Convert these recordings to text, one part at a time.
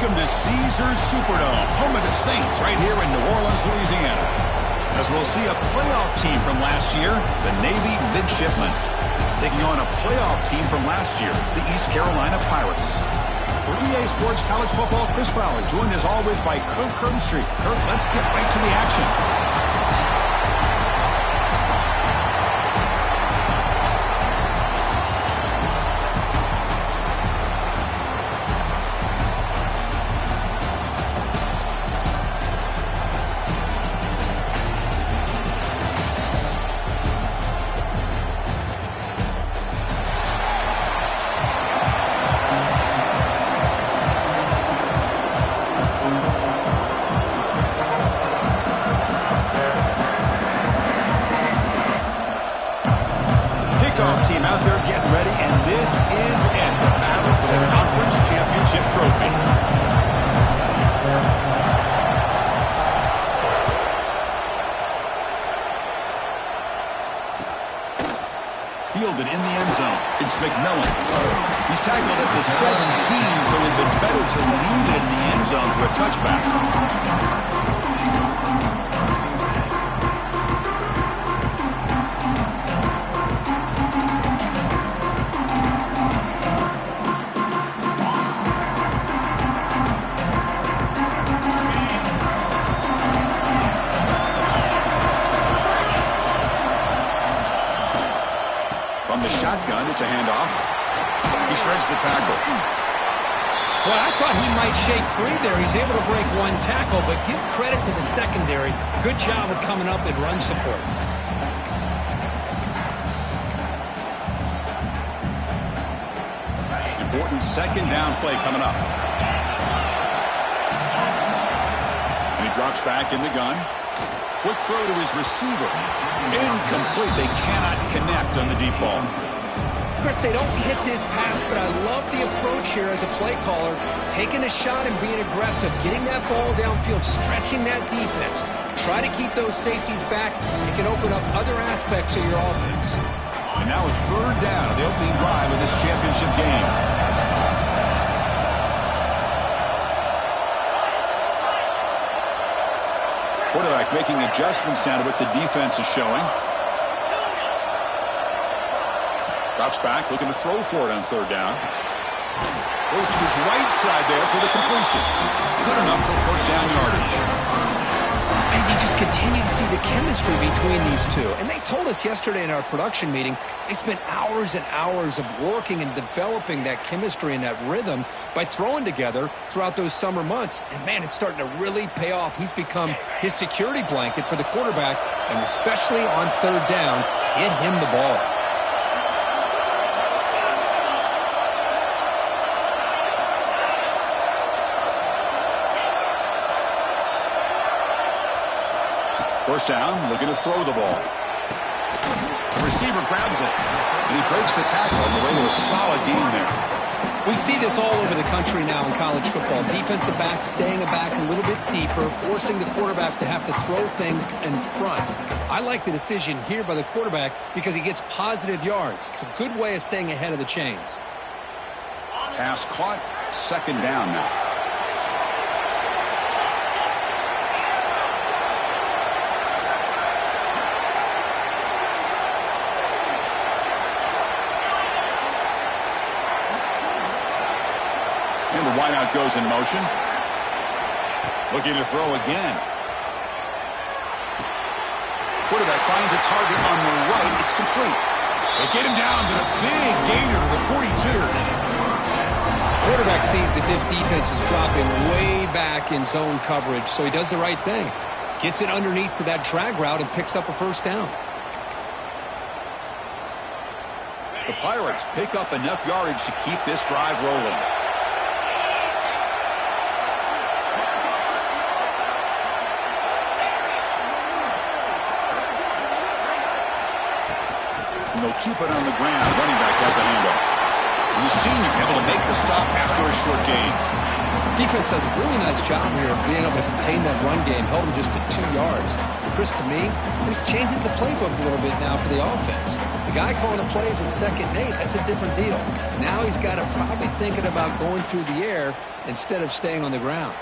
Welcome to Caesars Superdome, home of the Saints, right here in New Orleans, Louisiana. As we'll see a playoff team from last year, the Navy Midshipmen, taking on a playoff team from last year, the East Carolina Pirates. For EA Sports College Football, Chris Fowler, joined as always by Kirk Herbstreit. Kirk, let's get right to the action. Team out there getting ready, and this is it, the battle for the conference championship trophy. Fielded in the end zone. It's McMillan. He's tackled at the 17, so they've been better to leave it in the end zone for a touchback. From the shotgun, it's a handoff. He shreds the tackle. Well, I thought he might shake free there. He's able to break one tackle, but give credit to the secondary. Good job of coming up in run support. Important second down play coming up. And he drops back in the gun. Quick throw to his receiver. Incomplete. They cannot connect on the deep ball. Chris, they don't hit this pass, but I love the approach here as a play caller. Taking a shot and being aggressive. Getting that ball downfield. Stretching that defense. Try to keep those safeties back. It can open up other aspects of your offense. And now a third down of the opening drive of this championship game. Quarterback making adjustments now to what the defense is showing. Drops back, looking to throw for it on third down. Goes to his right side there for the completion. Good enough for first down yardage. And you just continue to see the chemistry between these two. And they told us yesterday in our production meeting, they spent hours and hours of working and developing that chemistry and that rhythm by throwing together throughout those summer months. And, man, it's starting to really pay off. He's become his security blanket for the quarterback, and especially on third down, get him the ball. First down, looking to throw the ball. The receiver grabs it, and he breaks the tackle on the way to a solid gain there. We see this all over the country now in college football. Defensive backs staying back a little bit deeper, forcing the quarterback to have to throw things in front. I like the decision here by the quarterback because he gets positive yards. It's a good way of staying ahead of the chains. Pass caught, second down now. And the wideout goes in motion. Looking to throw again. Quarterback finds a target on the right. It's complete. They get him down to the big gainer to the 42. Quarterback sees that this defense is dropping way back in zone coverage, so he does the right thing. Gets it underneath to that drag route and picks up a first down. The Pirates pick up enough yardage to keep this drive rolling. And they'll keep it on the ground. Running back has a handoff. And the senior able to make the stop after a short gain. Defense does a really nice job here of being able to contain that run game. Held him just at 2 yards. Chris, to me, this changes the playbook a little bit now for the offense. The guy calling the plays at 2nd and 8, that's a different deal. Now he's got to probably thinking about going through the air instead of staying on the ground.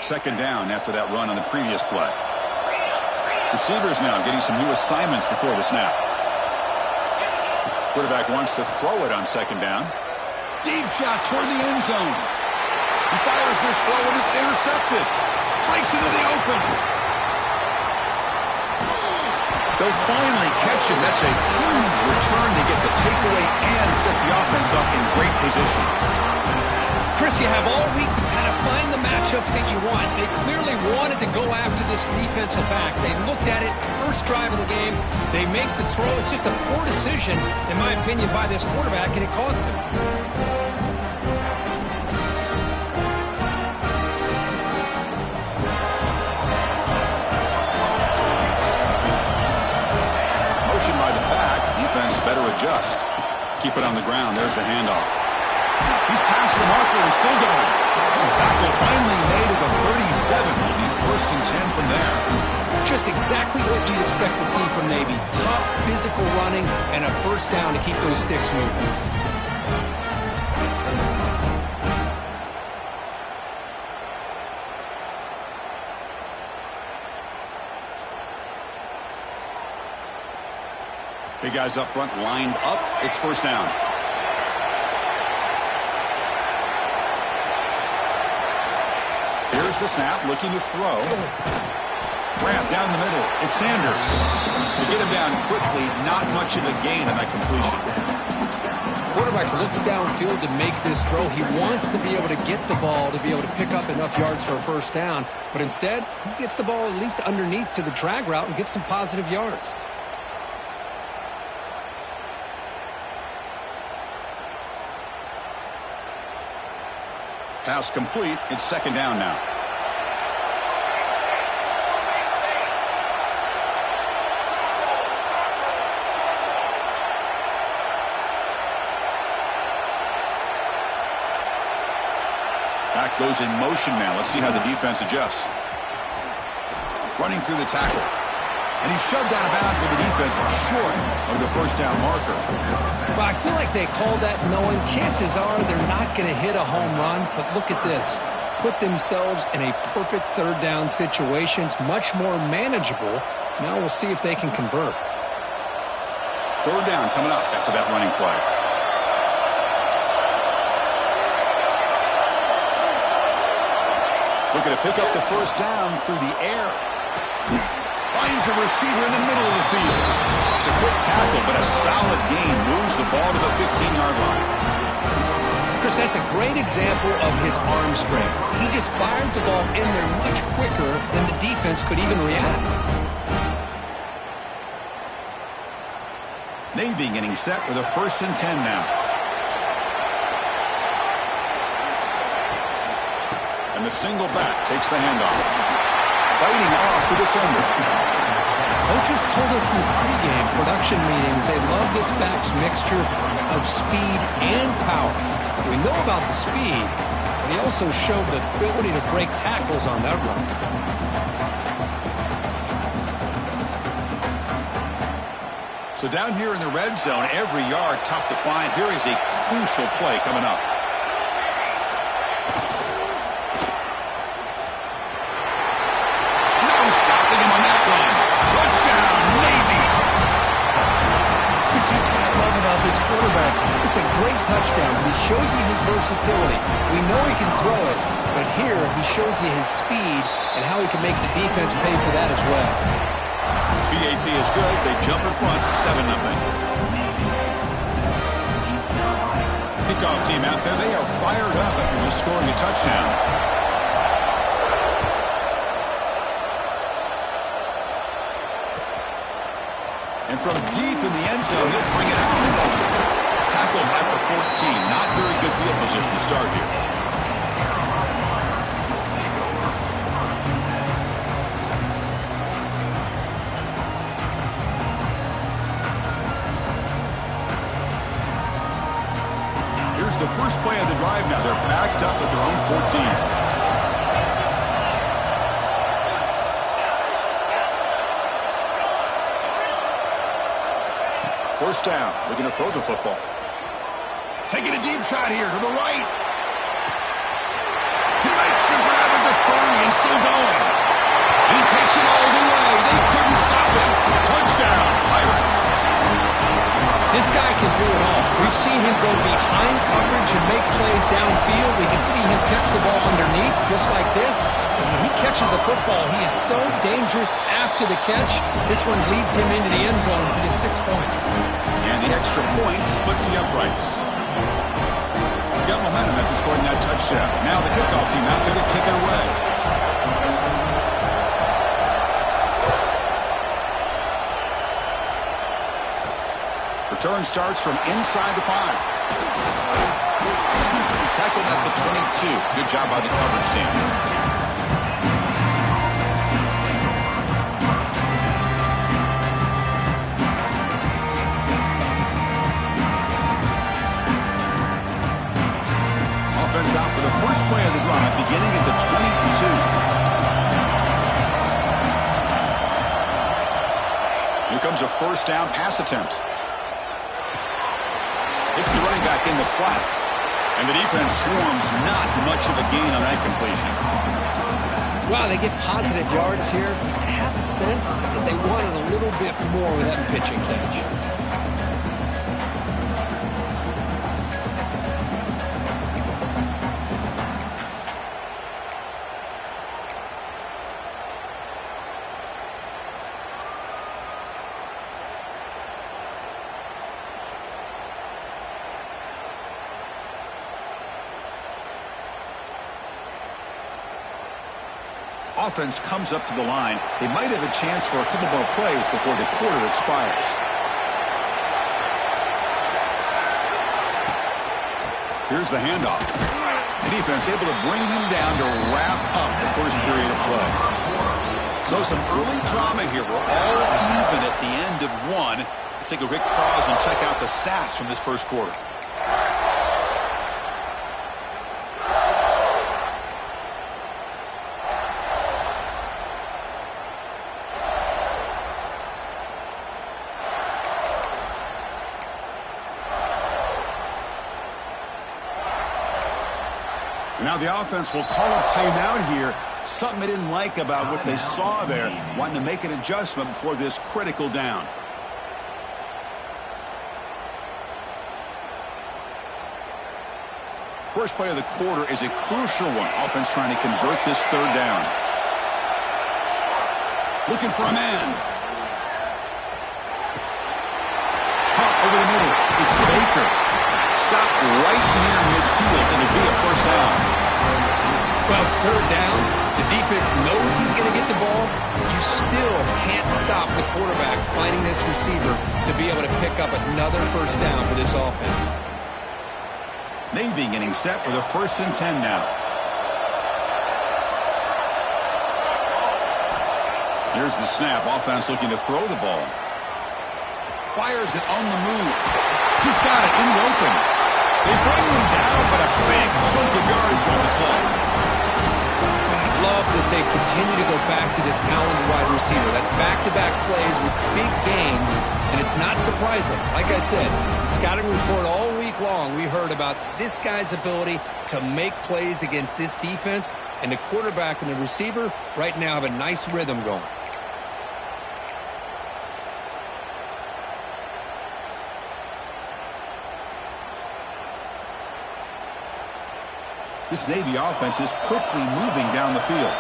Second down after that run on the previous play. Receivers now getting some new assignments before the snap. Quarterback wants to throw it on 2nd down. Deep shot toward the end zone. He fires this throw and is intercepted. Breaks into the open. They'll finally catch him. That's a huge return. They get the takeaway and set the offense up in great position. Chris, you have all week to kind of find the matchups that you want. They clearly wanted to go after this defensive back. They looked at it first drive of the game. They make the throw. It's just a poor decision, in my opinion, by this quarterback, and it cost him. Motion by the back. Defense better adjust. Keep it on the ground. There's the handoff. He's past the marker and still going. Tackle finally made at the 37. Will be 1st and 10 from there. Just exactly what you'd expect to see from Navy. Tough, physical running, and a 1st down to keep those sticks moving. Big guys up front lined up. It's 1st down. Here's the snap, looking to throw. Grab down the middle. It's Sanders. To get him down quickly, not much of a gain on that completion. Quarterback looks downfield to make this throw. He wants to be able to get the ball to be able to pick up enough yards for a 1st down. But instead, he gets the ball at least underneath to the drag route and gets some positive yards. Pass complete. It's 2nd down now. Back goes in motion now. Let's see how the defense adjusts. Running through the tackle. And he's shoved out of bounds with the defense short of the 1st down marker. Well, I feel like they called that knowing chances are they're not going to hit a home run. But look at this. Put themselves in a perfect 3rd down situation. It's much more manageable. Now we'll see if they can convert. 3rd down coming up after that running play. Looking to pick up the 1st down through the air. Finds a receiver in the middle of the field. It's a quick tackle, but a solid gain. Moves the ball to the 15-yard line. Chris, that's a great example of his arm strength. He just fired the ball in there much quicker than the defense could even react. Navy getting set with a 1st and 10 now. And the single back takes the handoff. Fighting off the defender. Coaches told us in the pregame production meetings they love this back's mixture of speed and power. We know about the speed, but he also showed the ability to break tackles on that run. So down here in the red zone, every yard tough to find. Here is a crucial play coming up. This quarterback, it's a great touchdown. He shows you his versatility. We know he can throw it, but here he shows you his speed and how he can make the defense pay for that as well. BAT is good. They jump in front, 7-0. Kickoff team out there. They are fired up after just scoring a touchdown. And from deep in the end zone, he'll bring it out. Tackled at the 14. Not very good field position to start here. Here's the first play of the drive now. They're backed up at their own 14. first down. Looking to throw the football. Taking a deep shot here to the right. He makes the grab at the 30 and still going. He takes it all the way. They couldn't stop him. Touchdown, Pirates. This guy can do it all. We've seen him go behind coverage and make plays downfield. We can see him catch the ball underneath, just like this. And when he catches a football, he is so dangerous after the catch. This one leads him into the end zone for the 6 points. And the extra point splits the uprights. Got momentum after scoring that touchdown. Now the kickoff team out there to kick it away. Return starts from inside the 5. Tackled at the 22. Good job by the coverage team. Offense out for the first play of the drive, beginning at the 22. Here comes a first down pass attempt. It's the running back in the flat. And the defense swarms, not much of a gain on that completion. Wow, they get positive yards here. I have a sense that they wanted a little bit more with that pitch and catch. Offense comes up to the line. They might have a chance for a couple more plays before the quarter expires. Here's the handoff. The defense able to bring him down to wrap up the first period of play. So some early drama here. We're all even at the end of one. Let's take a quick pause and check out the stats from this first quarter. Now the offense will call a timeout here. Something they didn't like about what they saw there. Wanting to make an adjustment before this critical down. First play of the quarter is a crucial one. Offense trying to convert this third down. Looking for a man. Caught over the middle. It's Baker. Stop right near midfield, and it'll be a first down. Well, it's third down. The defense knows he's going to get the ball. You still can't stop the quarterback finding this receiver to be able to pick up another first down for this offense. Navy getting set with a 1st and 10 now. Here's the snap. Offense looking to throw the ball. Fires it on the move. He's got it in the open. They bring him down, but a big chunk of yardage on the play. I love that they continue to go back to this talented wide receiver. That's back-to-back plays with big gains, and it's not surprising. Like I said, the scouting report all week long, we heard about this guy's ability to make plays against this defense, and the quarterback and the receiver right now have a nice rhythm going. This Navy offense is quickly moving down the field.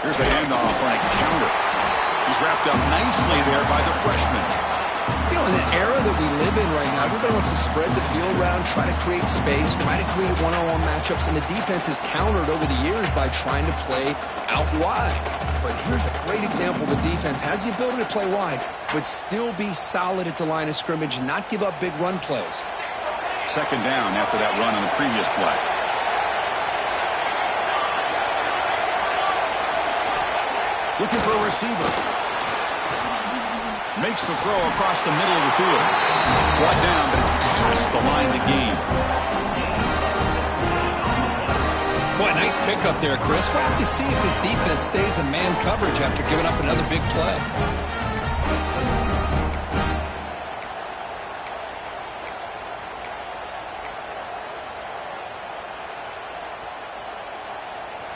Here's the handoff on a counter. He's wrapped up nicely there by the freshman. You know, in the era that we live in right now, everybody wants to spread the field around, try to create space, try to create one-on-one matchups, and the defense has countered over the years by trying to play out wide. But here's a great example. The defense has the ability to play wide, but still be solid at the line of scrimmage, not give up big run plays. Second down after that run on the previous play. Looking for a receiver. Makes the throw across the middle of the field. Brought down, but it's past the line to gain. Boy, nice pickup there, Chris. We'll have to see if this defense stays in man coverage after giving up another big play.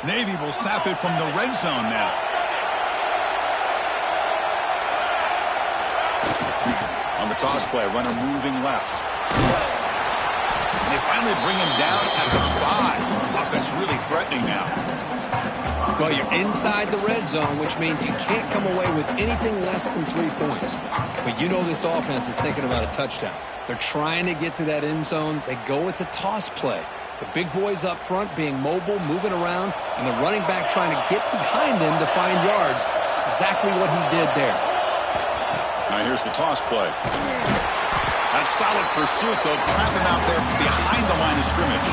Navy will snap it from the red zone now. On the toss play, runner moving left. And they finally bring him down at the 5. Offense really threatening now. Well, you're inside the red zone, which means you can't come away with anything less than 3 points. But you know this offense is thinking about a touchdown. They're trying to get to that end zone. They go with the toss play. The big boys up front being mobile, moving around, and the running back trying to get behind them to find yards. It's exactly what he did there. Now here's the toss play. That's solid pursuit, though. Trap him out there behind the line of scrimmage.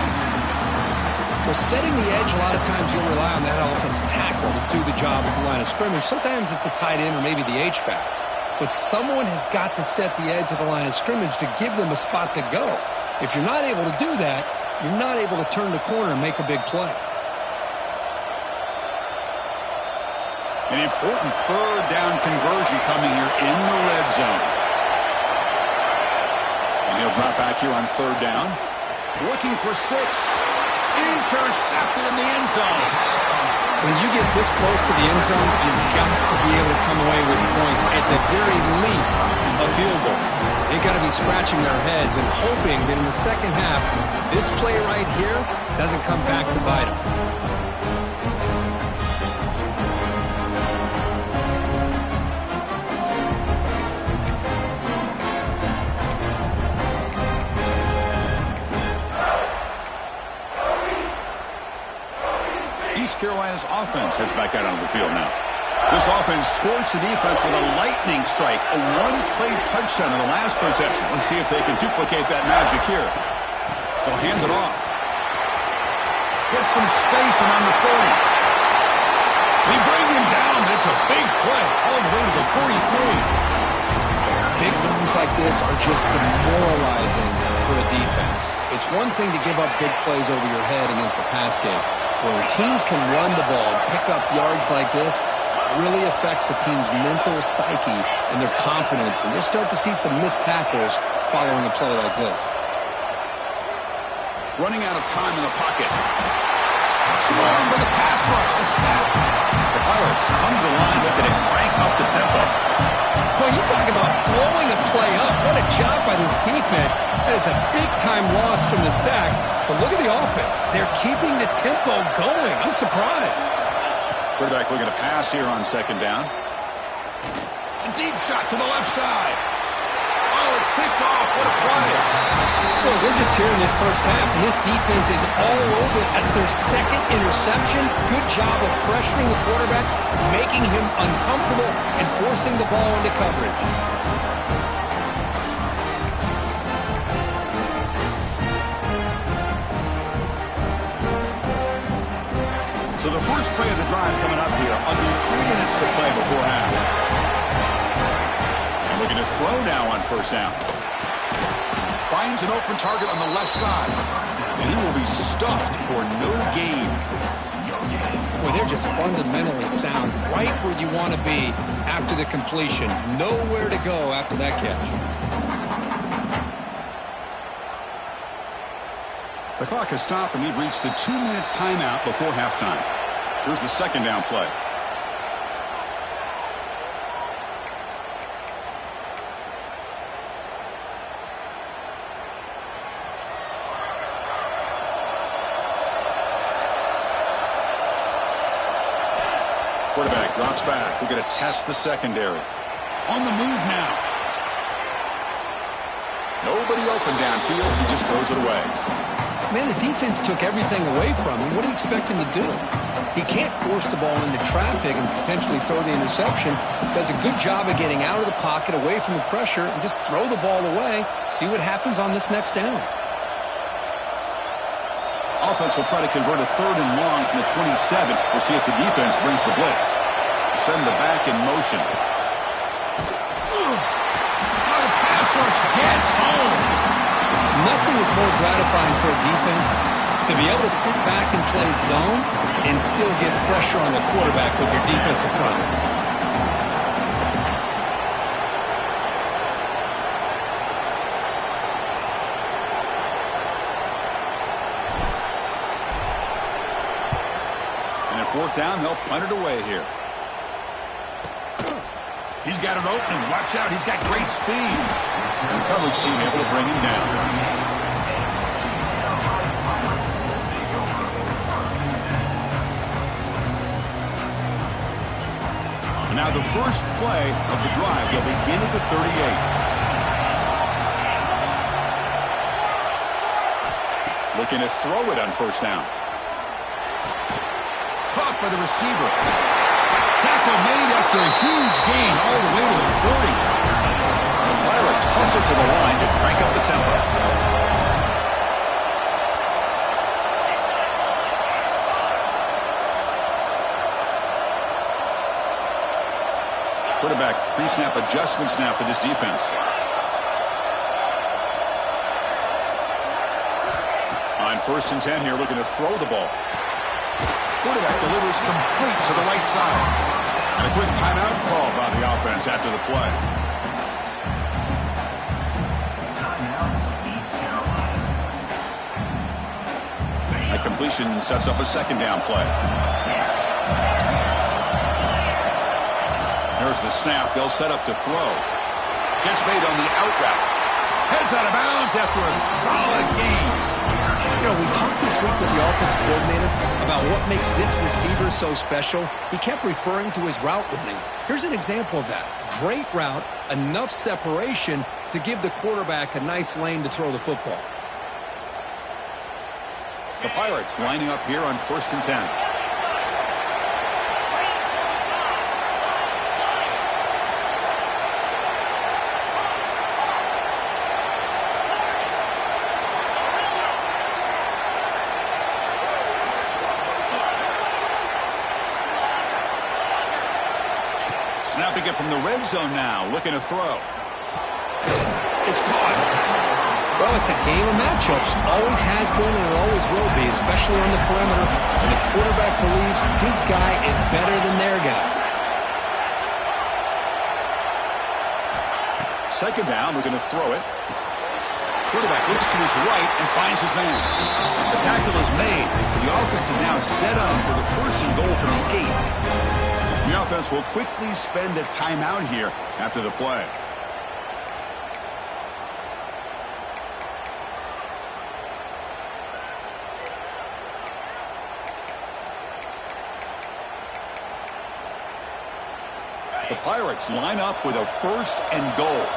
Well, setting the edge, a lot of times you'll rely on that offensive tackle to do the job at the line of scrimmage. Sometimes it's the tight end or maybe the H-back. But someone has got to set the edge of the line of scrimmage to give them a spot to go. If you're not able to do that, you're not able to turn the corner and make a big play. An important third down conversion coming here in the red zone. And he'll drop back here on third down. Looking for 6. Intercepted in the end zone. When you get this close to the end zone, you've got to be able to come away with points, at the very least a field goal. They've got to be scratching their heads and hoping that in the second half, this play right here doesn't come back to bite them. East Carolina's offense heads back out onto the field now. This offense scorched the defense with a lightning strike, a one-play touchdown in the last possession. Let's see if they can duplicate that magic here. They'll hand it off. Get some space around the 30. They bring him down, but it's a big play all the way to the 43. Big runs like this are just demoralizing for a defense. It's one thing to give up big plays over your head against the pass game. When teams can run the ball and pick up yards like this, it really affects the team's mental psyche and their confidence. And you'll start to see some missed tackles following a play like this. Running out of time in the pocket. Small for the pass rush. A sack. The Pirates come to the line looking to crank up the tempo. Well, you talk about blowing a play up. What a job by this defense. That is a big-time loss from the sack. But look at the offense. They're keeping the tempo going. I'm surprised. Quarterback looking to pass here on second down. A deep shot to the left side. Oh, it's picked off. What a play. Well, we're just here in this first half, and this defense is all over. That's their second interception. Good job of pressuring the quarterback, making him uncomfortable, and forcing the ball into coverage. So the first play of the drive coming up here, under 3 minutes to play before half. And looking to throw now on first down. Finds an open target on the left side. And he will be stuffed for no gain. Boy, they're just fundamentally sound, right where you want to be after the completion. Nowhere to go after that catch. The clock has stopped, and we've reached the 2-minute timeout before halftime. Here's the second down play. Quarterback drops back. We're going to test the secondary. On the move now. Nobody open downfield. He just throws it away. Man, the defense took everything away from him. What do you expect him to do? He can't force the ball into traffic and potentially throw the interception. Does a good job of getting out of the pocket, away from the pressure, and just throw the ball away. See what happens on this next down. Offense will try to convert a third and long from the 27. We'll see if the defense brings the blitz. Send the back in motion. Oh, the pass rush gets home. Nothing is more gratifying for a defense To be able to sit back and play zone and still get pressure on the quarterback with your defensive front. And if fourth down, they'll punt it away here. He's got an opening. Watch out. He's got great speed. And the coverage team able to bring him down. Now the first play of the drive, they'll begin at the 38. Looking to throw it on first down. Caught by the receiver. Tackle made after a huge gain all the way to the 40. The Pirates hustle to the line to crank up the tempo. Quarterback pre-snap adjustments now for this defense. On 1st and 10 here, looking to throw the ball. Quarterback delivers complete to the right side. And a quick timeout call by the offense after the play. A completion sets up a second down play. There's the snap. They'll set up to throw. Gets made on the out route. Heads out of bounds after a solid gain. You know, we talked this week with the offensive coordinator about what makes this receiver so special. He kept referring to his route running. Here's an example of that. Great route, enough separation to give the quarterback a nice lane to throw the football. The Pirates lining up here on 1st and 10. Snapping it from the red zone now, looking to throw. It's caught. Well, it's a game of matchups. Always has been and it always will be, especially on the perimeter. And the quarterback believes his guy is better than their guy. Second down, we're going to throw it. Quarterback looks to his right and finds his man. The tackle is made. The offense is now set up with a 1st and goal from the 8. The offense will quickly spend a timeout here after the play. The Pirates line up with a 1st and goal.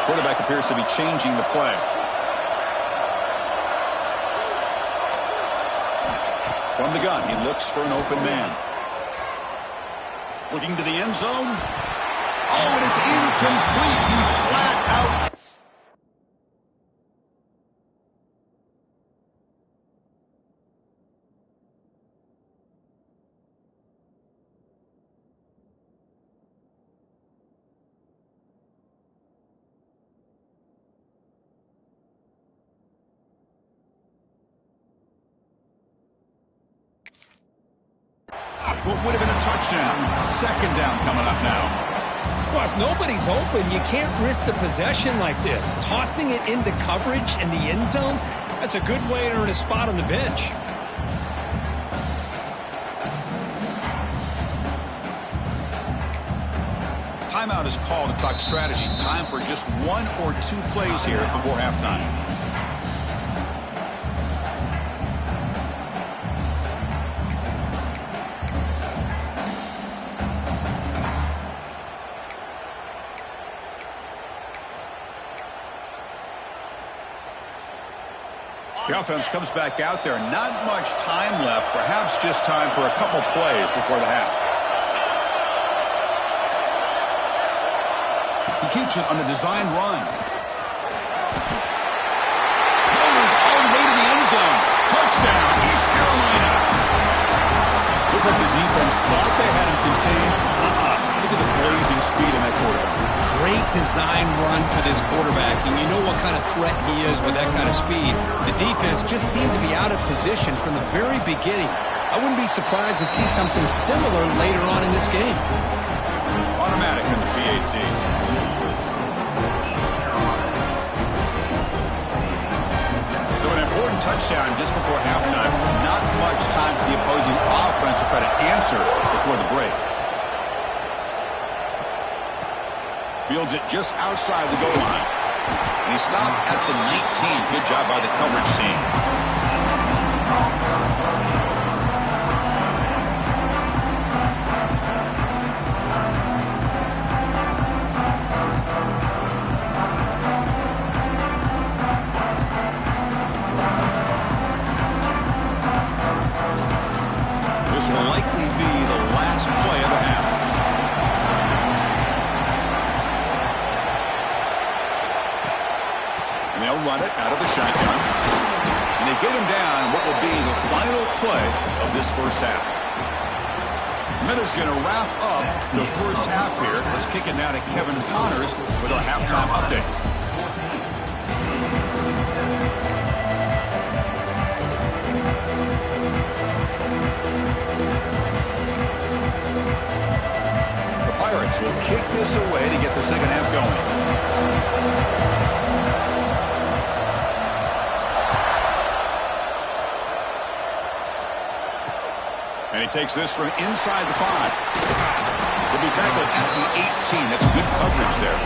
Quarterback appears to be changing the play. From the gun, he looks for an open man. Looking to the end zone. Oh, and it's incomplete. He flat out. What would have been a touchdown. Second down coming up now. Well, if nobody's open, you can't risk the possession like this. Tossing it into coverage in the end zone, that's a good way to earn a spot on the bench. Timeout is called to talk strategy. Time for just 1 or 2 plays here before halftime. The offense comes back out there. Not much time left. Perhaps just time for a couple plays before the half. He keeps it on the design run. Goes all the way to the end zone. Touchdown, East Carolina. Looked like the defense thought they had him contained. Look at the blazing speed in that quarterback. Great design run for this quarterback, and you know what kind of threat he is with that kind of speed. The defense just seemed to be out of position from the very beginning. I wouldn't be surprised to see something similar later on in this game. Automatic in the PAT. So an important touchdown just before halftime. Not much time for the opposing offense to try to answer before the break. Fields it just outside the goal line. And he stopped at the 19. Good job by the coverage team. This will likely be the last play of the half. And they'll run it out of the shotgun. And they get him down what will be the final play of this first half. Miller's going to wrap up the first half here. Let's kick it now to Kevin Connors with our halftime update. The Pirates will kick this away to get the second half going. And he takes this from inside the 5. He'll be tackled at the 18. That's good coverage there.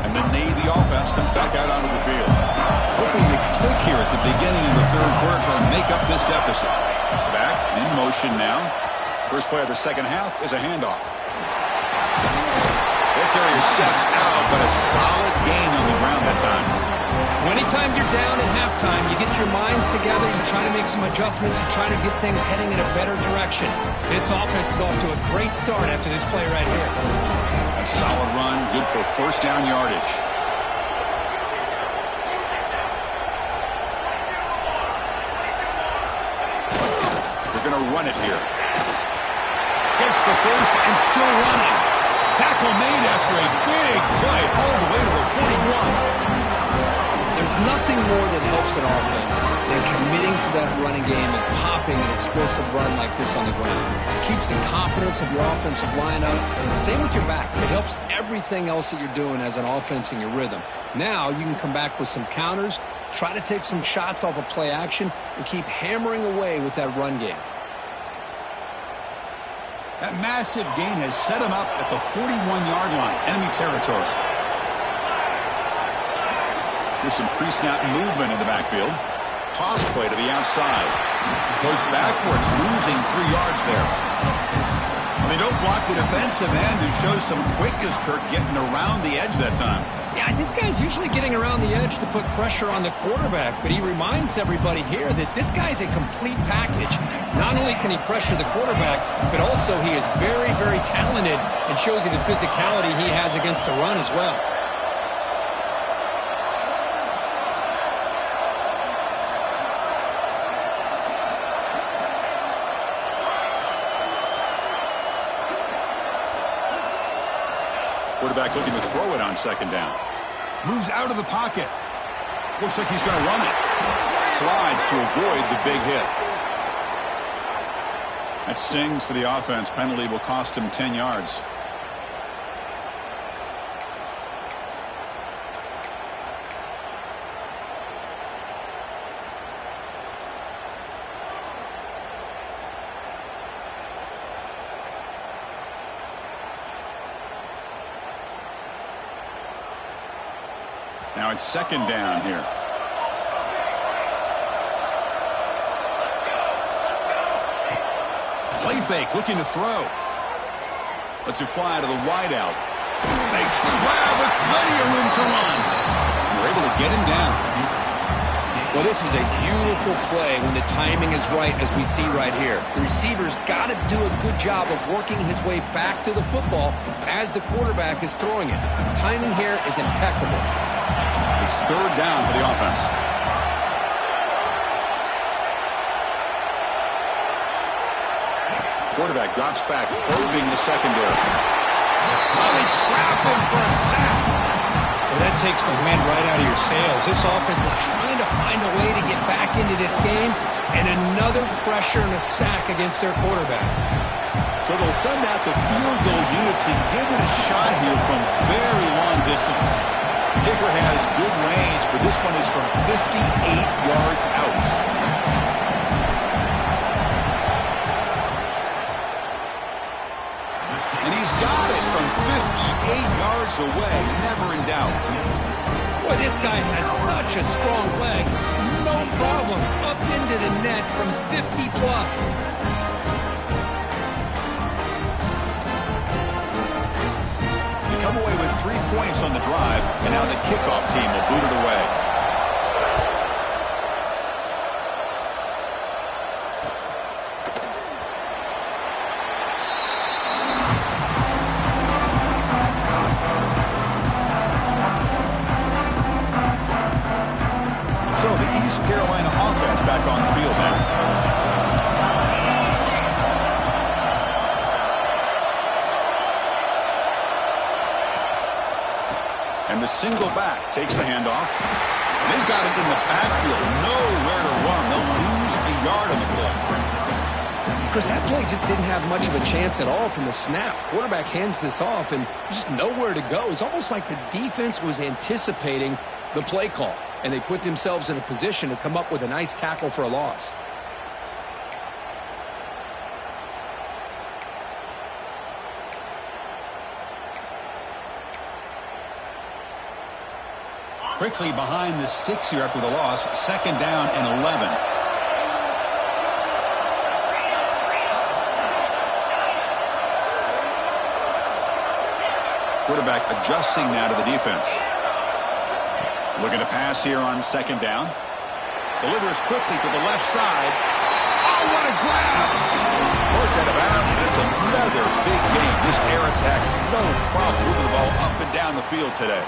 And the Navy offense comes back out onto the field. Hoping to click here at the beginning of the third quarter, trying to make up this deficit. Back in motion now. First play of the second half is a handoff. Carrier steps out, but a solid gain on the ground that time. Anytime you're down at halftime, you get your minds together, you try to make some adjustments, you try to get things heading in a better direction. This offense is off to a great start after this play right here. A solid run, good for first down yardage. They're going to run it here. Gets the first and still running. Tackle made after a big play all the way to the 41. There's nothing more that helps an offense than committing to that running game and popping an explosive run like this on the ground. It keeps the confidence of your offensive line up. Same with your back. It helps everything else that you're doing as an offense in your rhythm. Now you can come back with some counters, try to take some shots off of play action, and keep hammering away with that run game. That massive gain has set him up at the 41-yard line, enemy territory. There's some pre-snap movement in the backfield. Toss play to the outside. Goes backwards, losing 3 yards there. They don't block the defensive end and shows some quickness, Kirk, getting around the edge that time. Yeah, this guy's usually getting around the edge to put pressure on the quarterback, but he reminds everybody here that this guy's a complete package. Not only can he pressure the quarterback, but also he is very, very talented and shows you the physicality he has against the run as well. Quarterback looking to throw it on second down. Moves out of the pocket. Looks like he's going to run it. Slides to avoid the big hit. That stings for the offense. Penalty will cost him 10 yards. Now it's second down here. Play fake, looking to throw. Lets it fly to the wideout. Makes the grab with plenty of room to run. You're able to get him down. Well, this is a beautiful play when the timing is right, as we see right here. The receiver's got to do a good job of working his way back to the football as the quarterback is throwing it. Timing here is impeccable. It's third down for the offense. Quarterback drops back, probing the secondary. Oh, they trap him for a sack. Well, that takes the wind right out of your sails. This offense is trying to find a way to get back into this game, and another pressure and a sack against their quarterback. So they'll send out the field goal unit to give it a shot here from very long distance. The kicker has good range, but this one is from 58 yards out. And he's got it from 58 yards away. Never in doubt. Boy, this guy has such a strong leg. No problem. Up into the net from 50 plus. They come away with 3 points on the drive, and now the kickoff team will boot it away. So the East Carolina offense back on the field now. And the single back takes the handoff. They've got it in the backfield. Nowhere to run. They'll lose a yard on the play. Chris, that play just didn't have much of a chance at all from the snap. Quarterback hands this off and just nowhere to go. It's almost like the defense was anticipating the play call, and they put themselves in a position to come up with a nice tackle for a loss. Quickly behind the sticks here after the loss. Second down and 11. Quarterback adjusting now to the defense. Looking to pass here on second down. Delivers quickly to the left side. Oh, what a grab! Worked out of bounds, and it's another big game. This air attack, no problem moving the ball up and down the field today.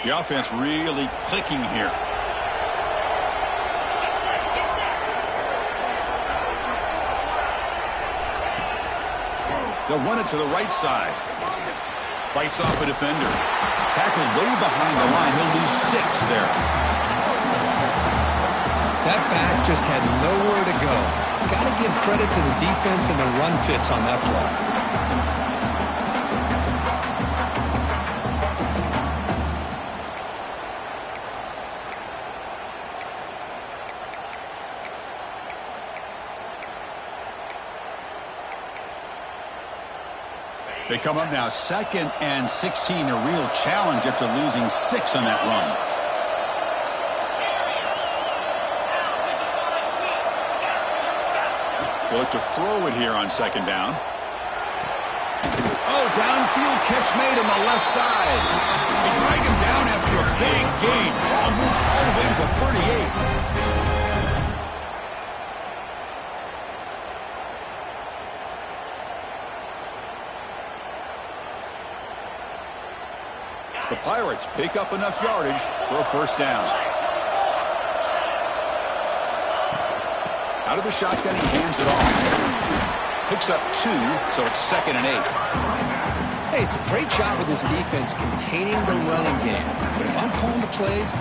The offense really clicking here. They'll run it to the right side. Fights off a defender. Tackled way behind the line. He'll lose 6 there. That back just had nowhere to go. Got to give credit to the defense and the run fits on that play. They come up now 2nd and 16, a real challenge after losing 6 on that run. They look to throw it here on second down. Oh, downfield catch made on the left side. They drag him down after a big gain. Ball moved all the way to the 38. The Pirates pick up enough yardage for a first down. Out of the shotgun, he hands it off. Picks up 2, so it's 2nd and 8. Hey, it's a great job with this defense containing the running game. But if I'm calling the plays,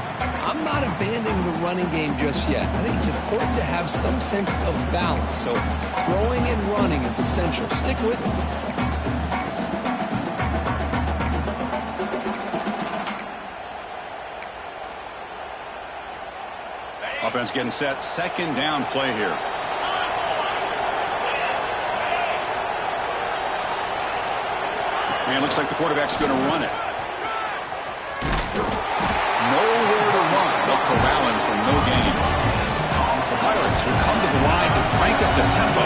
I'm not abandoning the running game just yet. I think it's important to have some sense of balance. So throwing and running is essential. Stick with it. Offense getting set. Second down play here. And it looks like the quarterback's going to run it. Nowhere to run. They'll corral him for no gain. The Pirates will come to the line to crank up the tempo.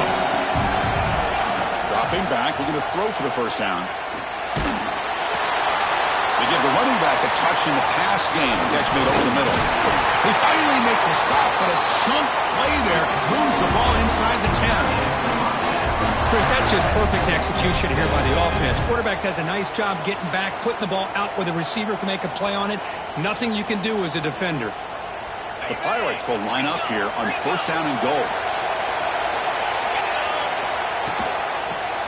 dropping back, looking to throw for the first down. They give the running back a touch in the pass game. Catch made over the middle. They finally make the stop, but a chunk play there moves the ball inside the 10. Chris, that's just perfect execution here by the offense. Quarterback does a nice job getting back, putting the ball out where the receiver can make a play on it. Nothing you can do as a defender. The Pirates will line up here on first down and goal.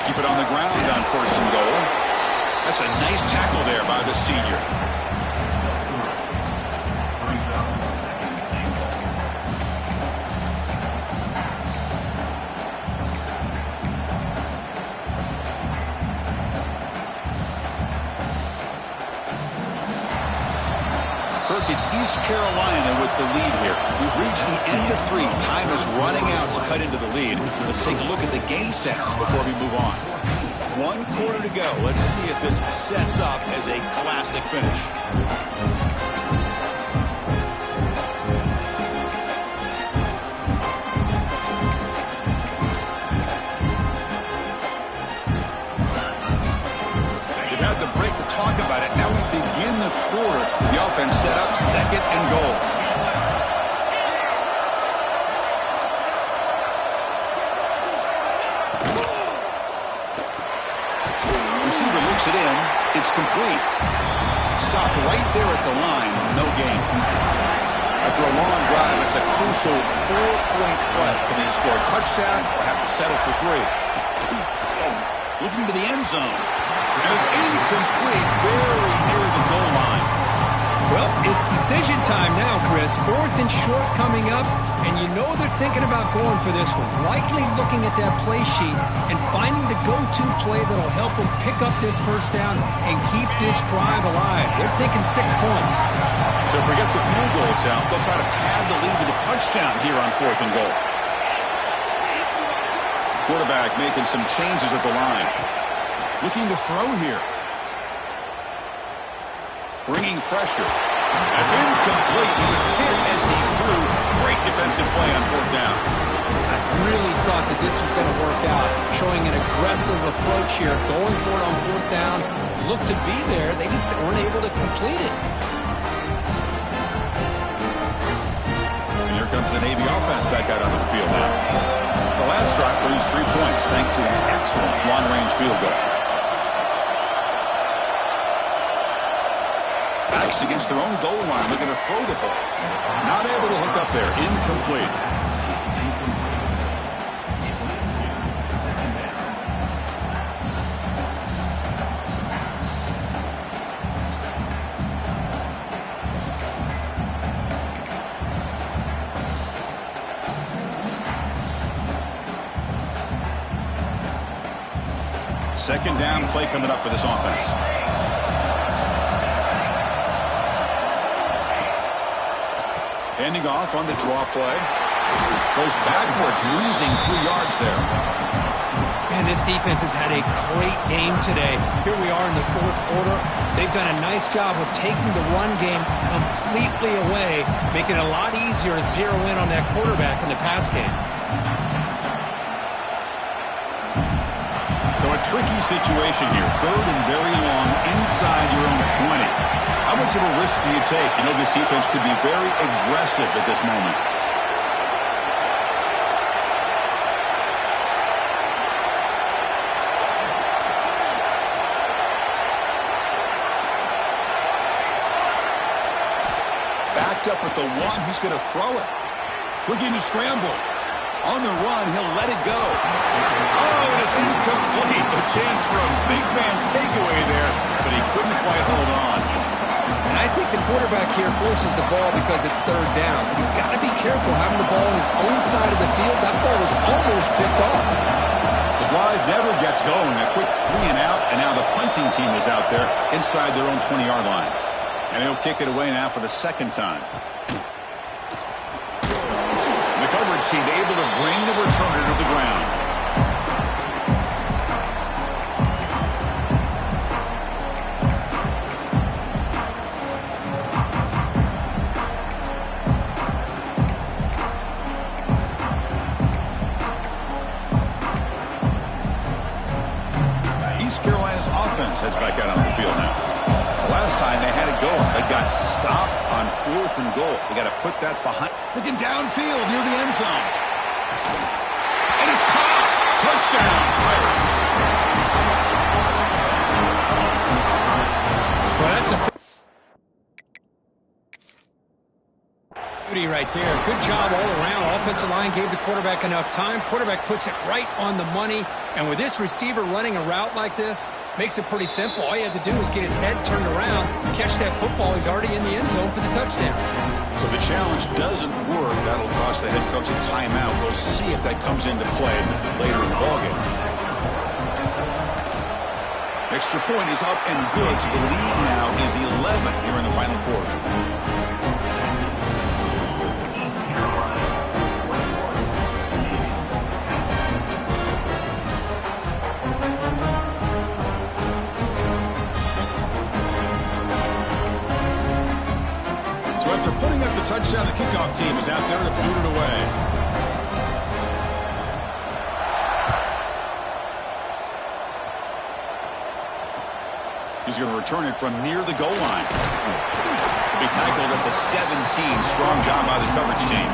Keep it on the ground on first and goal. That's a nice tackle there by the senior. It's East Carolina with the lead here. We've reached the end of 3. Time is running out to cut into the lead. Let's take a look at the game sets before we move on. 1 quarter to go. Let's see if this sets up as a classic finish. We've had the break to talk about it. Now we begin the quarter. The offense set up second and goal. Receiver looks it in. It's complete. Stopped right there at the line. No gain. After a long drive, it's a crucial 4-point play. Can they score a touchdown or have to settle for 3? Looking to the end zone. And it's incomplete. Very near the goal line. Well, it's decision time now, Chris. 4th and short coming up, and you know they're thinking about going for this one. Likely looking at that play sheet and finding the go-to play that'll help them pick up this first down and keep this drive alive. They're thinking 6 points. So forget the field goal attempt. They'll try to pad the lead with a touchdown here on 4th and goal. Quarterback making some changes at the line. Looking to throw here. Bringing pressure. That's incomplete. He was hit as he threw. Great defensive play on 4th down. I really thought that this was going to work out. Showing an aggressive approach here. Going for it on 4th down. Looked to be there. They just weren't able to complete it. And here comes the Navy offense back out onto the field now. The last drive produced 3 points thanks to an excellent long-range field goal. Backs against their own goal line. They're going to throw the ball. Not able to hook up there. Incomplete. Second down play coming up for this offense. Ending off on the draw play. Goes backwards, losing 3 yards there. Man, this defense has had a great game today. Here we are in the 4th quarter. They've done a nice job of taking the run game completely away, making it a lot easier to zero in on that quarterback in the pass game. So a tricky situation here. 3rd and very long inside your own 20. How much of a risk do you take? You know this defense could be very aggressive at this moment. Backed up at the 1. He's going to throw it. Looking to scramble. On the run, he'll let it go. Oh, and it's incomplete. A chance for a big man takeaway there, but he couldn't quite hold on. And I think the quarterback here forces the ball because it's 3rd down. He's got to be careful having the ball on his own side of the field. That ball was almost picked off. The drive never gets going. A quick 3 and out, and now the punting team is out there inside their own 20-yard line. And he'll kick it away now for the 2nd time. The coverage team able to bring the returner to the ground. stop on 4th and goal. They got to put that behind. Looking downfield near the end zone. And it's caught. Touchdown, Pirates. Well, that's a beauty right there. Good job all around. Offensive line gave the quarterback enough time. Quarterback puts it right on the money. And with this receiver running a route like this, makes it pretty simple. All you have to do is get his head turned around, catch that football. He's already in the end zone for the touchdown. So the challenge doesn't work. That'll cost the head coach a timeout. We'll see if that comes into play later in the ballgame. Extra point is up and good. So the lead now is 11 here in the final quarter. After putting up the touchdown, the kickoff team is out there to boot it away. He's going to return it from near the goal line. He'll be tackled at the 17. Strong job by the coverage team.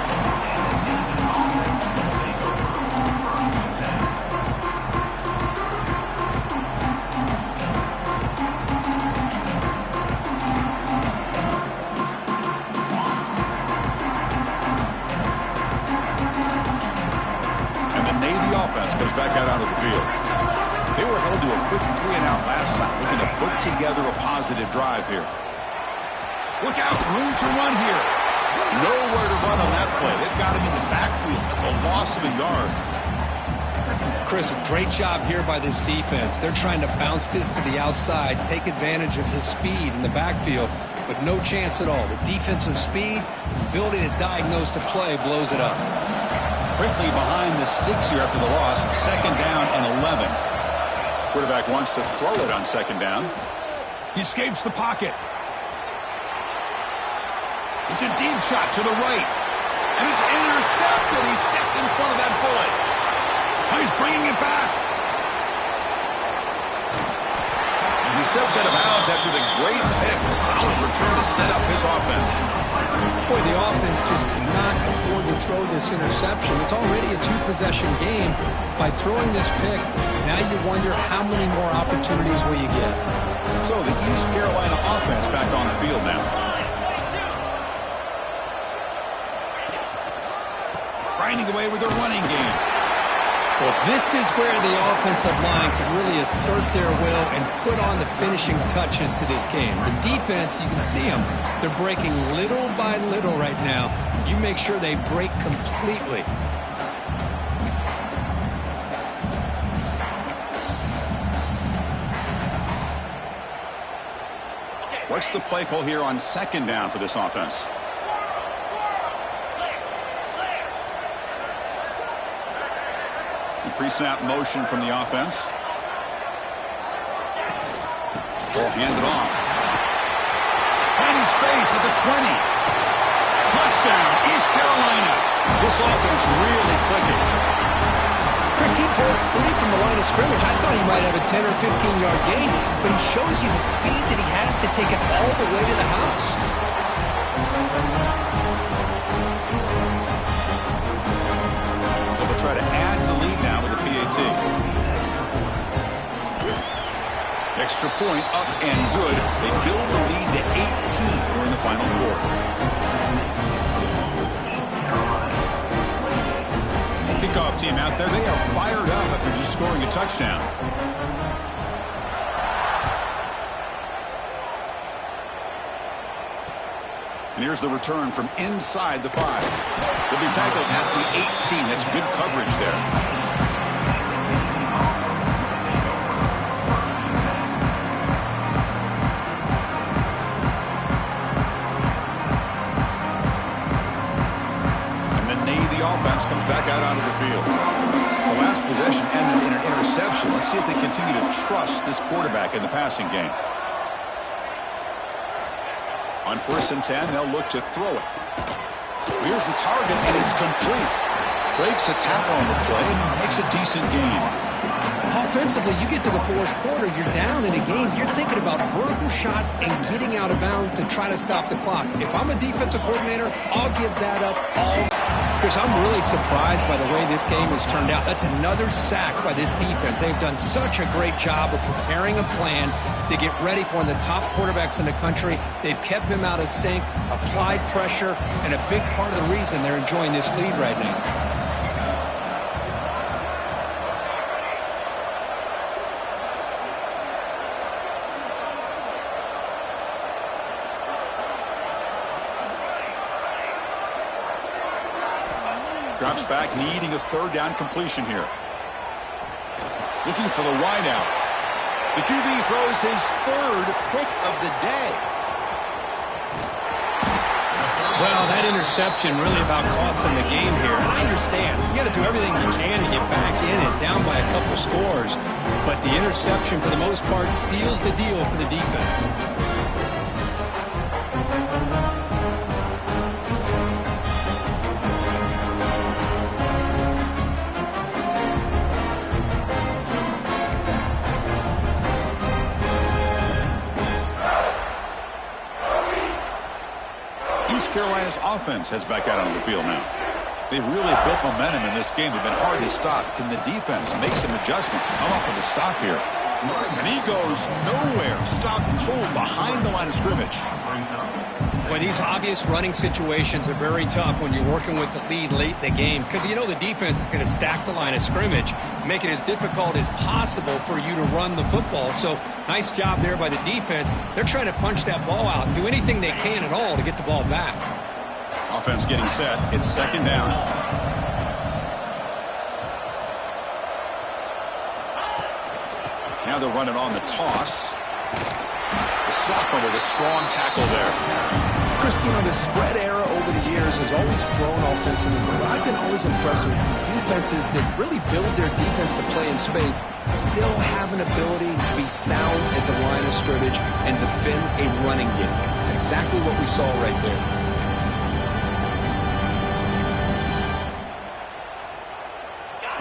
Comes back out onto the field. They were held to a quick 3-and-out last time, looking to put together a positive drive here. Look out, room to run here. Nowhere to run on that play. They've got him in the backfield. That's a loss of a yard. Chris, a great job here by this defense. They're trying to bounce this to the outside, take advantage of his speed in the backfield, but no chance at all. The defensive speed, ability to diagnose the play, blows it up. Quickly behind the sticks here after the loss. 2nd down and 11. Quarterback wants to throw it on 2nd down. He escapes the pocket. It's a deep shot to the right. And it's intercepted. He stepped in front of that bullet. Now he's bringing it back. And he steps out of bounds after the great pick. A solid return to set up his offense. Boy, the offense just cannot afford to throw this interception. It's already a 2-possession game. By throwing this pick, now you wonder how many more opportunities will you get. So the East Carolina offense back on the field now. Grinding away with their running game. Well, this is where the offensive line can really assert their will and put on the finishing touches to this game. The defense, you can see them. They're breaking little by little right now. You make sure they break completely. What's the play call here on 2nd down for this offense? Pre-snap motion from the offense. Ball handed off. Finding space at the 20. Touchdown, East Carolina. This offense really clicking. Chris, he broke free from the line of scrimmage. I thought he might have a 10 or 15-yard gain, but he shows you the speed that he has to take it all the way to the house. So they'll try to add to the lead now with the PAT. Extra point up and good. They build the lead to 18 during the final quarter. Kickoff team out there, they are fired up after just scoring a touchdown. And here's the return from inside the 5. Will be tackled at the 18. That's good coverage there. Offense comes back out onto the field. The last possession ended in an interception. Let's see if they continue to trust this quarterback in the passing game. On 1st and 10, they'll look to throw it. Here's the target, and it's complete. Breaks a tackle on the play and makes a decent gain. Offensively, you get to the fourth quarter, you're down in a game, you're thinking about vertical shots and getting out of bounds to try to stop the clock. If I'm a defensive coordinator, I'll give that up all. Chris, I'm really surprised by the way this game has turned out. That's another sack by this defense. They've done such a great job of preparing a plan to get ready for one of the top quarterbacks in the country. They've kept him out of sync, applied pressure, and a big part of the reason they're enjoying this lead right now. Drops back, needing a third down completion here. Looking for the wideout. The QB throws his third pick of the day. Well, that interception really about cost him the game here. And I understand. You got to do everything you can to get back in it, down by a couple scores. But the interception, for the most part, seals the deal for the defense. East Carolina's offense heads back out onto the field now. They've really built momentum in this game. They've been hard to stop. Can the defense make some adjustments, come up with a stop here? And he goes nowhere. Stop cold behind the line of scrimmage. But these obvious running situations are very tough when you're working with the lead late in the game, because you know the defense is going to stack the line of scrimmage, make it as difficult as possible for you to run the football. So nice job there by the defense. They're trying to punch that ball out and do anything they can at all to get the ball back. Offense getting set. It's second down. Now they're running on the toss. The sophomore with a strong tackle there. Christine, the spread era over the years has always grown offensively, but I've been always impressed with defenses that really build their defense to play in space, still have an ability to be sound at the line of scrimmage and defend a running game. It's exactly what we saw right there.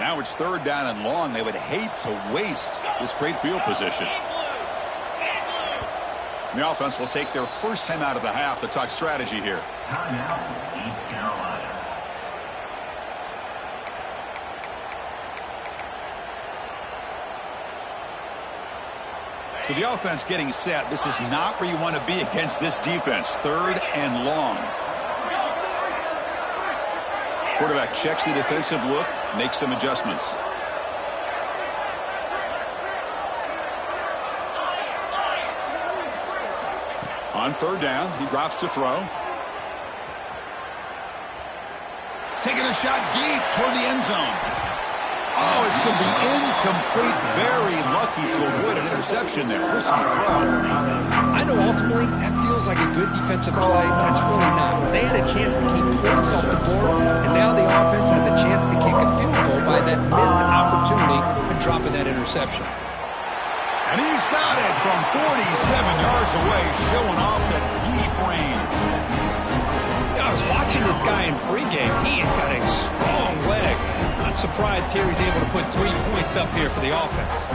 Now it's third down and long. They would hate to waste this great field position. The offense will take their first time out of the half to talk strategy here. Timeout, East Carolina. So the offense getting set. This is not where you want to be against this defense. Third and long. Quarterback checks the defensive look, makes some adjustments. On third down, he drops to throw. Taking a shot deep toward the end zone. Oh, it's going to be incomplete. Very lucky to avoid an interception there. Risky throw. I know ultimately that feels like a good defensive play, but it's really not. They had a chance to keep points off the board, and now the offense has a chance to kick a field goal by that missed opportunity and dropping that interception. And he's got it from 47 yards away, showing off the deep range. I was watching this guy in pregame. He has got a strong leg. Not surprised here he's able to put 3 points up here for the offense.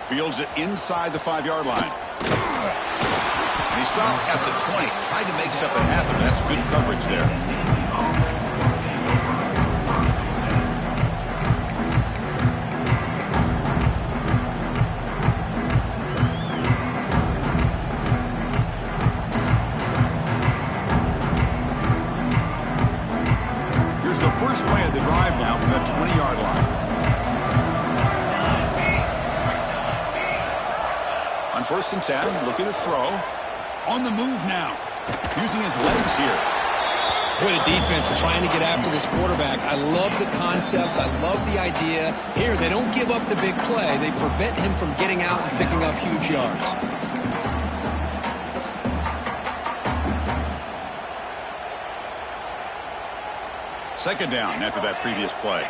Fields it inside the 5-yard line. And he stopped at the 20. Tried to make something happen. That's good coverage there. Here's the first play of the drive now from that 20-yard line. On 1st and 10, looking to throw. On the move now, using his legs here. What a defense trying to get after this quarterback. I love the concept. I love the idea. Here, they don't give up the big play. They prevent him from getting out and picking up huge yards. Second down after that previous play.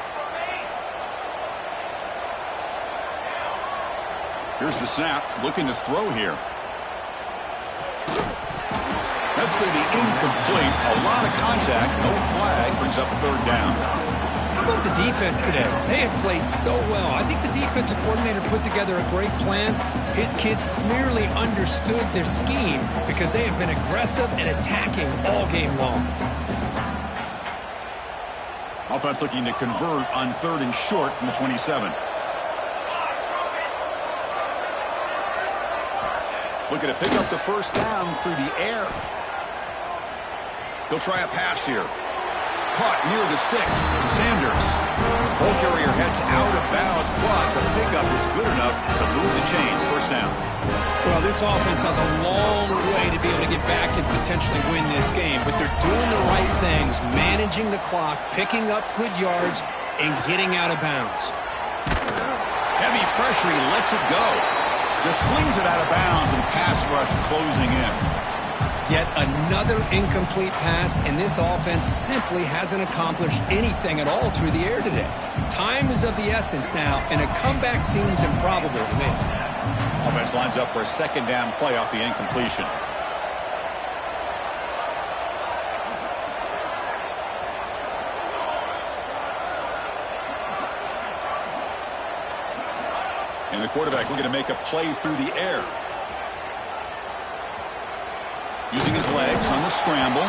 Here's the snap, looking to throw here. Now That's going to be incomplete. A lot of contact. No flag. Brings up third down. How about the defense today? They have played so well. I think the defensive coordinator put together a great plan. His kids clearly understood their scheme because they have been aggressive and attacking all game long. Offense looking to convert on 3rd and short from the 27. Looking to pick up the first down through the air. He'll try a pass here. Caught near the sticks. Sanders. Ball carrier heads out of bounds, but the pickup is good enough to move the chains. First down. Well, this offense has a long way to be able to get back and potentially win this game, but they're doing the right things, managing the clock, picking up good yards, and getting out of bounds. Heavy pressure. He lets it go. Just flings it out of bounds, and pass rush closing in. Yet another incomplete pass, and this offense simply hasn't accomplished anything at all through the air today. Time is of the essence now, and a comeback seems improbable to me. Offense lines up for a second down play off the incompletion. And the quarterback looking to make a play through the air. Using his legs on the scramble.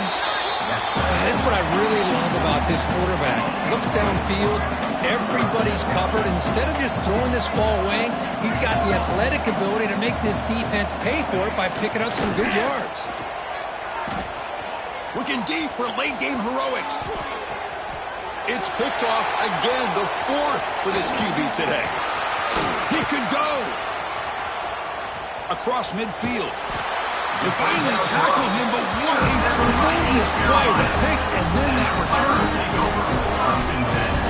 That's what I really love about this quarterback. Looks downfield, everybody's covered. Instead of just throwing this ball away, he's got the athletic ability to make this defense pay for it by picking up some good yards. Looking deep for late game heroics. It's picked off again, the 4th for this QB today. He could go across midfield. They finally tackle him, but what a tremendous play. The pick and then that return.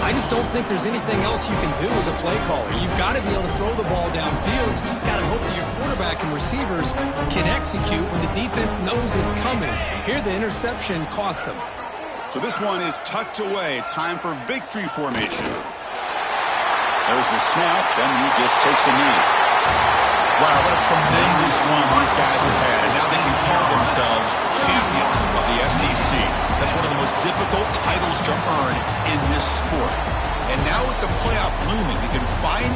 I just don't think there's anything else you can do as a play caller. You've got to be able to throw the ball downfield. You just got to hope that your quarterback and receivers can execute when the defense knows it's coming. Here, the interception cost them. So this one is tucked away. Time for victory formation. There's the snap, then he just takes a knee. Wow, what a tremendous run these guys have had, and now they can call themselves champions of the SEC. That's one of the most difficult titles to earn in this sport. And now with the playoff looming, we can find